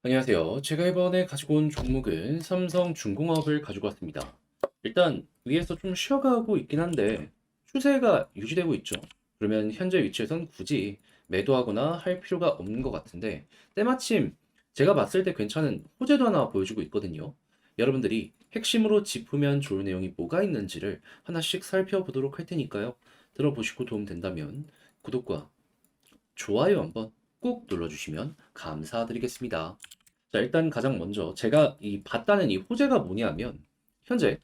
안녕하세요. 제가 이번에 가지고 온 종목은 삼성중공업을 가지고 왔습니다. 일단 위에서 좀 쉬어가고 있긴 한데 추세가 유지되고 있죠. 그러면 현재 위치에선 굳이 매도하거나 할 필요가 없는 것 같은데 때마침 제가 봤을 때 괜찮은 호재도 하나 보여주고 있거든요. 여러분들이 핵심으로 짚으면 좋을 내용이 뭐가 있는지를 하나씩 살펴보도록 할 테니까요. 들어보시고 도움 된다면 구독과 좋아요 한번 꼭 눌러주시면 감사드리겠습니다. 자, 일단 가장 먼저 제가 봤다는 이 호재가 뭐냐면 현재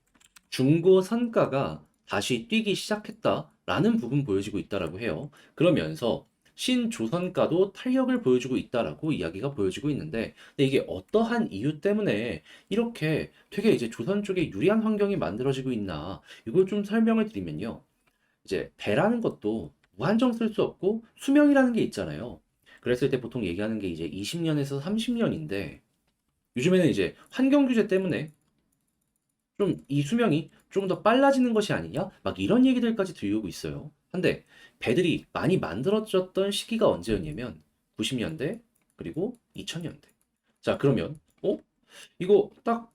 중고 선가가 다시 뛰기 시작했다라는 부분 보여지고 있다라고 해요. 그러면서 신조선가도 탄력을 보여주고 있다라고 이야기가 보여지고 있는데, 근데 이게 어떠한 이유 때문에 이렇게 되게 이제 조선 쪽에 유리한 환경이 만들어지고 있나, 이걸 좀 설명을 드리면요. 이제 배라는 것도 무한정 쓸 수 없고 수명이라는 게 있잖아요. 그랬을 때 보통 얘기하는 게 이제 20년에서 30년인데 요즘에는 이제 환경 규제 때문에 좀 이 수명이 좀 더 빨라지는 것이 아니냐? 막 이런 얘기들까지 들려오고 있어요. 근데 배들이 많이 만들어졌던 시기가 언제였냐면 90년대 그리고 2000년대. 자, 그러면 이거 딱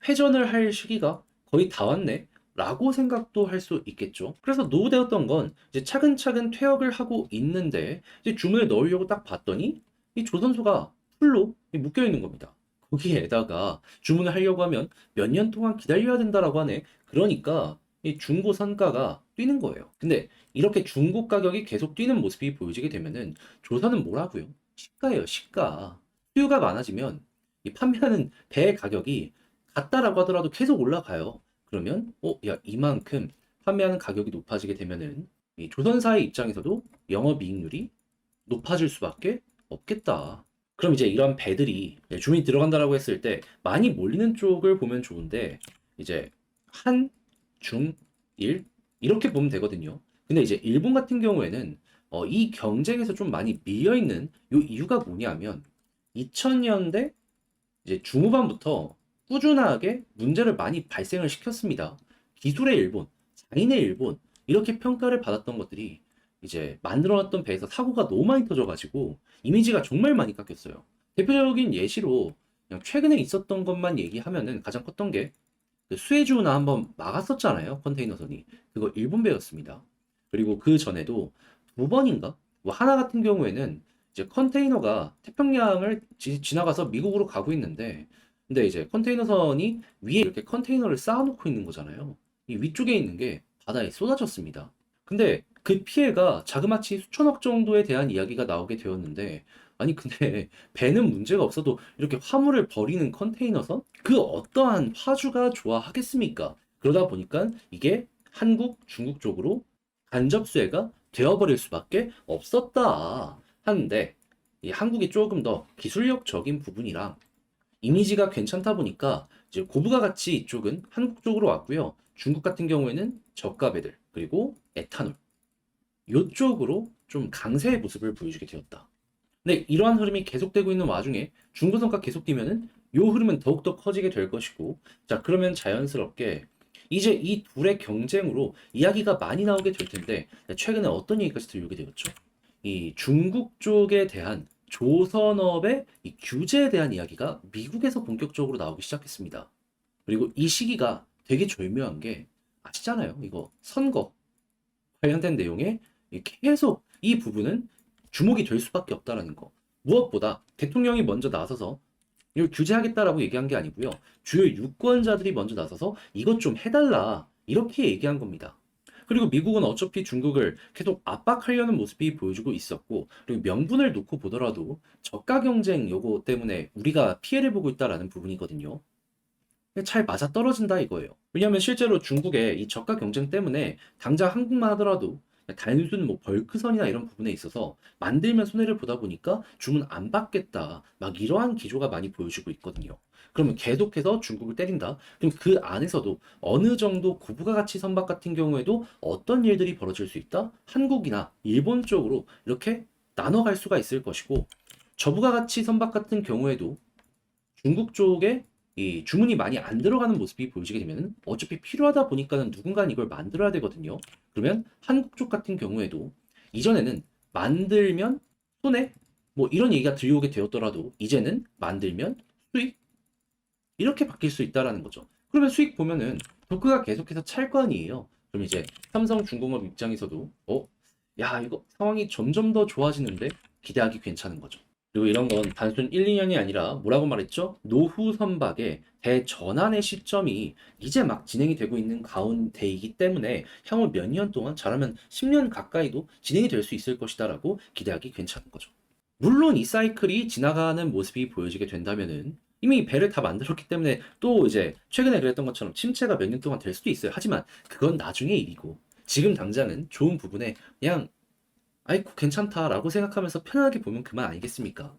회전을 할 시기가 거의 다 왔네? 라고 생각도 할 수 있겠죠. 그래서 노후되었던 건 이제 차근차근 퇴역을 하고 있는데 이제 주문을 넣으려고 딱 봤더니 이 조선소가 풀로 묶여 있는 겁니다. 거기에다가 주문을 하려고 하면 몇 년 동안 기다려야 된다라고 하네. 그러니까 이 중고 선가가 뛰는 거예요. 근데 이렇게 중고 가격이 계속 뛰는 모습이 보여지게 되면은 조선은 뭐라고요? 시가예요, 시가. 수요가 많아지면 이 판매하는 배 가격이 같다라고 하더라도 계속 올라가요. 그러면 야, 이만큼 판매하는 가격이 높아지게 되면은 이 조선사의 입장에서도 영업이익률이 높아질 수밖에 없겠다. 그럼 이제 이런 배들이 주문이 들어간다라고 했을 때 많이 몰리는 쪽을 보면 좋은데 이제 한, 중, 일 이렇게 보면 되거든요. 근데 이제 일본 같은 경우에는 이 경쟁에서 좀 많이 밀려 있는 요 이유가 뭐냐면 2000년대 이제 중후반부터 꾸준하게 문제를 많이 발생을 시켰습니다. 기술의 일본, 장인의 일본, 이렇게 평가를 받았던 것들이 이제 만들어놨던 배에서 사고가 너무 많이 터져가지고 이미지가 정말 많이 깎였어요. 대표적인 예시로 그냥 최근에 있었던 것만 얘기하면은 가장 컸던 게 그 수에즈운하 한번 막았었잖아요. 컨테이너선이. 그거 일본 배였습니다. 그리고 그 전에도 두 번인가? 뭐 하나 같은 경우에는 이제 컨테이너가 태평양을 지나가서 미국으로 가고 있는데, 근데 이제 컨테이너선이 위에 이렇게 컨테이너를 쌓아놓고 있는 거잖아요. 이 위쪽에 있는 게 바다에 쏟아졌습니다. 근데 그 피해가 자그마치 수천억 정도에 대한 이야기가 나오게 되었는데, 아니, 근데 배는 문제가 없어도 이렇게 화물을 버리는 컨테이너선? 그 어떠한 화주가 좋아하겠습니까? 그러다 보니까 이게 한국, 중국 쪽으로 간접 수혜가 되어버릴 수밖에 없었다 하는데 이 한국이 조금 더 기술력적인 부분이랑 이미지가 괜찮다 보니까 이제 고부가 가치 이쪽은 한국 쪽으로 왔고요. 중국 같은 경우에는 저가 배들 그리고 에탄올 이쪽으로 좀 강세의 모습을 보여주게 되었다. 근데 이러한 흐름이 계속되고 있는 와중에 중고성가 계속 뛰면은 요 흐름은 더욱더 커지게 될 것이고, 자, 그러면 자연스럽게 이제 이 둘의 경쟁으로 이야기가 많이 나오게 될 텐데, 최근에 어떤 얘기까지 들리게 되었죠? 이 중국 쪽에 대한 조선업의 이 규제에 대한 이야기가 미국에서 본격적으로 나오기 시작했습니다. 그리고 이 시기가 되게 절묘한 게 아시잖아요. 이거 선거 관련된 내용에 계속 이 부분은 주목이 될 수밖에 없다라는 거. 무엇보다 대통령이 먼저 나서서 이걸 규제하겠다라고 얘기한 게 아니고요. 주요 유권자들이 먼저 나서서 이것 좀 해달라. 이렇게 얘기한 겁니다. 그리고 미국은 어차피 중국을 계속 압박하려는 모습이 보여주고 있었고, 그리고 명분을 놓고 보더라도 저가 경쟁 요거 때문에 우리가 피해를 보고 있다라는 부분이거든요. 잘 맞아떨어진다 이거예요. 왜냐하면 실제로 중국의 이 저가 경쟁 때문에 당장 한국만 하더라도 단순 뭐 벌크선이나 이런 부분에 있어서 만들면 손해를 보다 보니까 주문 안 받겠다. 막 이러한 기조가 많이 보여지고 있거든요. 그러면 계속해서 중국을 때린다. 그럼 그 안에서도 어느 정도 고부가 가치 선박 같은 경우에도 어떤 일들이 벌어질 수 있다? 한국이나 일본 쪽으로 이렇게 나눠갈 수가 있을 것이고 저부가 가치 선박 같은 경우에도 중국 쪽에 이 주문이 많이 안 들어가는 모습이 보여지게 되면 어차피 필요하다 보니까는 누군가는 이걸 만들어야 되거든요. 그러면 한국 쪽 같은 경우에도 이전에는 만들면 손해? 뭐 이런 얘기가 들려오게 되었더라도 이제는 만들면 수익 이렇게 바뀔 수 있다라는 거죠. 그러면 수익 보면은 도크가 계속해서 찰 거 아니에요. 그럼 이제 삼성중공업 입장에서도 야 이거 상황이 점점 더 좋아지는데 기대하기 괜찮은 거죠. 그리고 이런 건 단순 1, 2년이 아니라 뭐라고 말했죠? 노후 선박의 대전환의 시점이 이제 막 진행이 되고 있는 가운데이기 때문에 향후 몇 년 동안 잘하면 10년 가까이도 진행이 될 수 있을 것이다라고 기대하기 괜찮은 거죠. 물론 이 사이클이 지나가는 모습이 보여지게 된다면은 이미 배를 다 만들었기 때문에 또 이제 최근에 그랬던 것처럼 침체가 몇 년 동안 될 수도 있어요. 하지만 그건 나중의 일이고 지금 당장은 좋은 부분에 그냥 아이고 괜찮다라고 생각하면서 편안하게 보면 그만 아니겠습니까?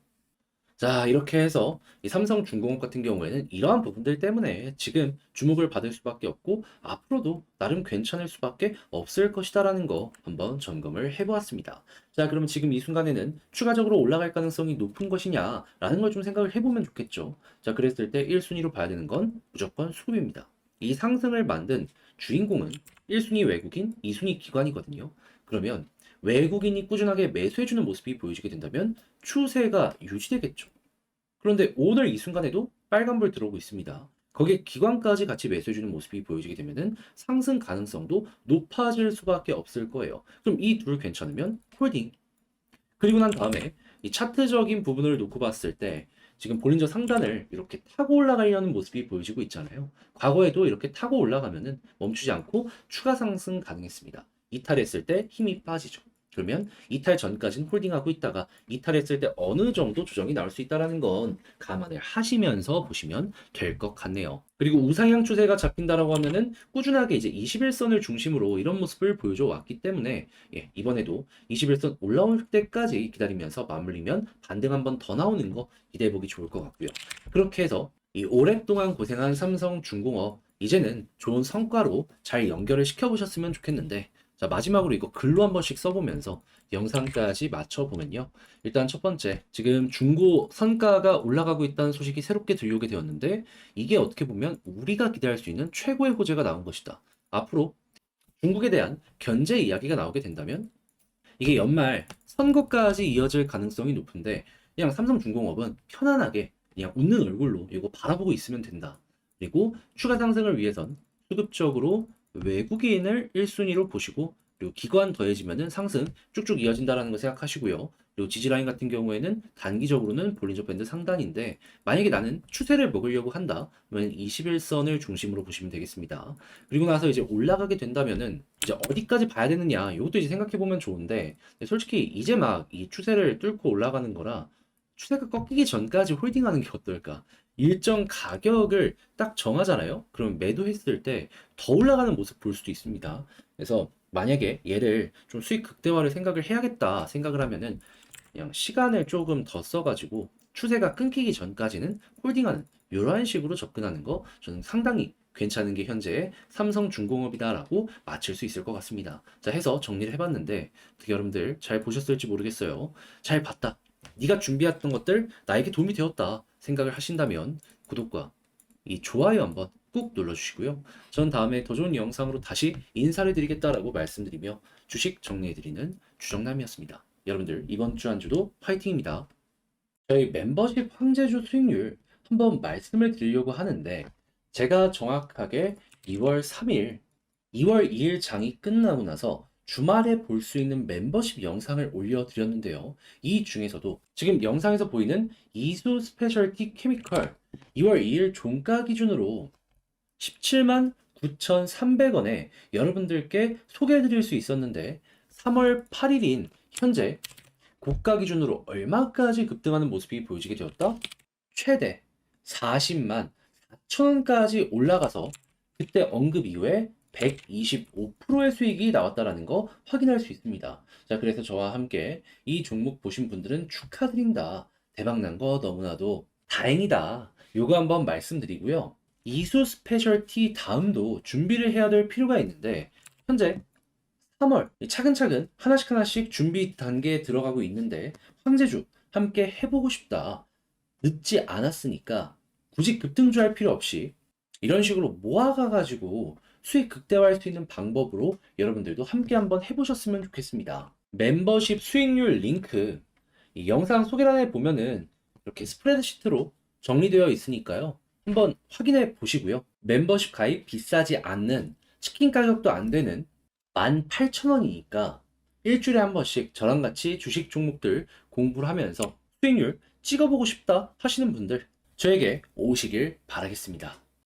자, 이렇게 해서 이 삼성중공업 같은 경우에는 이러한 부분들 때문에 지금 주목을 받을 수밖에 없고 앞으로도 나름 괜찮을 수밖에 없을 것이다라는 거 한번 점검을 해보았습니다. 자, 그럼 지금 이 순간에는 추가적으로 올라갈 가능성이 높은 것이냐라는 걸 좀 생각을 해보면 좋겠죠. 자, 그랬을 때 1순위로 봐야 되는 건 무조건 수급입니다. 이 상승을 만든 주인공은 1순위 외국인, 2순위 기관이거든요. 그러면 외국인이 꾸준하게 매수해주는 모습이 보여지게 된다면 추세가 유지되겠죠. 그런데 오늘 이 순간에도 빨간불 들어오고 있습니다. 거기에 기관까지 같이 매수해주는 모습이 보여지게 되면은 상승 가능성도 높아질 수밖에 없을 거예요. 그럼 이 둘 괜찮으면 홀딩. 그리고 난 다음에 이 차트적인 부분을 놓고 봤을 때 지금 볼린저 상단을 이렇게 타고 올라가려는 모습이 보여지고 있잖아요. 과거에도 이렇게 타고 올라가면은 멈추지 않고 추가 상승 가능했습니다. 이탈했을 때 힘이 빠지죠. 그러면 이탈 전까지는 홀딩하고 있다가 이탈했을 때 어느 정도 조정이 나올 수 있다는 건 감안을 하시면서 보시면 될 것 같네요. 그리고 우상향 추세가 잡힌다라고 하면은 꾸준하게 이제 21선을 중심으로 이런 모습을 보여줘 왔기 때문에 이번에도 21선 올라올 때까지 기다리면서 맞물리면 반등 한 번 더 나오는 거 기대해 보기 좋을 것 같고요. 그렇게 해서 이 오랫동안 고생한 삼성중공업 이제는 좋은 성과로 잘 연결을 시켜보셨으면 좋겠는데 자, 마지막으로 이거 글로 한 번씩 써보면서 영상까지 맞춰보면요. 일단 첫 번째, 지금 중고 선가가 올라가고 있다는 소식이 새롭게 들려오게 되었는데 이게 어떻게 보면 우리가 기대할 수 있는 최고의 호재가 나온 것이다. 앞으로 중국에 대한 견제 이야기가 나오게 된다면 이게 연말 선거까지 이어질 가능성이 높은데 그냥 삼성중공업은 편안하게 그냥 웃는 얼굴로 이거 바라보고 있으면 된다. 그리고 추가 상승을 위해선 수급적으로 외국인을 1순위로 보시고 그리고 기관 더해지면은 상승 쭉쭉 이어진다라는 거 생각하시고요. 그리고 지지라인 같은 경우에는 단기적으로는 볼린저 밴드 상단인데 만약에 나는 추세를 먹으려고 한다 그러면 21선을 중심으로 보시면 되겠습니다. 그리고 나서 이제 올라가게 된다면은 이제 어디까지 봐야 되느냐 이것도 이제 생각해 보면 좋은데 솔직히 이제 막 이 추세를 뚫고 올라가는 거라 추세가 꺾이기 전까지 홀딩하는 게 어떨까? 일정 가격을 딱 정하잖아요. 그럼 매도했을 때 더 올라가는 모습 볼 수도 있습니다. 그래서 만약에 얘를 좀 수익 극대화를 생각을 해야겠다 생각을 하면은 그냥 시간을 조금 더 써가지고 추세가 끊기기 전까지는 홀딩하는 이러한 식으로 접근하는 거 저는 상당히 괜찮은 게 현재 삼성중공업이다라고 맞출 수 있을 것 같습니다. 자, 해서 정리를 해봤는데 어떻게 여러분들 잘 보셨을지 모르겠어요. 잘 봤다. 네가 준비했던 것들 나에게 도움이 되었다 생각을 하신다면 구독과 이 좋아요 한번 꾹 눌러주시고요. 전 다음에 더 좋은 영상으로 다시 인사를 드리겠다라고 말씀드리며 주식 정리해드리는 주정남이었습니다. 여러분들 이번 주 한 주도 파이팅입니다. 저희 멤버십 황제주 수익률 한번 말씀을 드리려고 하는데 제가 정확하게 2월 3일, 2월 2일 장이 끝나고 나서 주말에 볼 수 있는 멤버십 영상을 올려드렸는데요. 이 중에서도 지금 영상에서 보이는 이수 스페셜티 케미컬 2월 2일 종가 기준으로 17만 9,300원에 여러분들께 소개해드릴 수 있었는데 3월 8일인 현재 고가 기준으로 얼마까지 급등하는 모습이 보여지게 되었다? 최대 40만 4천원까지 올라가서 그때 언급 이후에 125%의 수익이 나왔다라는 거 확인할 수 있습니다. 자, 그래서 저와 함께 이 종목 보신 분들은 축하드린다. 대박난 거 너무나도 다행이다. 요거 한번 말씀드리고요. 이수 스페셜티 다음도 준비를 해야 될 필요가 있는데 현재 3월 차근차근 하나씩 하나씩 준비 단계에 들어가고 있는데 황제주 함께 해보고 싶다. 늦지 않았으니까 굳이 급등주할 필요 없이 이런 식으로 모아가가지고 수익 극대화할 수 있는 방법으로 여러분들도 함께 한번 해보셨으면 좋겠습니다. 멤버십 수익률 링크 이 영상 소개란에 보면은 이렇게 스프레드시트로 정리되어 있으니까요. 한번 확인해 보시고요. 멤버십 가입 비싸지 않는 치킨 가격도 안 되는 18,000원이니까 일주일에 한 번씩 저랑 같이 주식 종목들 공부를 하면서 수익률 찍어보고 싶다 하시는 분들 저에게 오시길 바라겠습니다.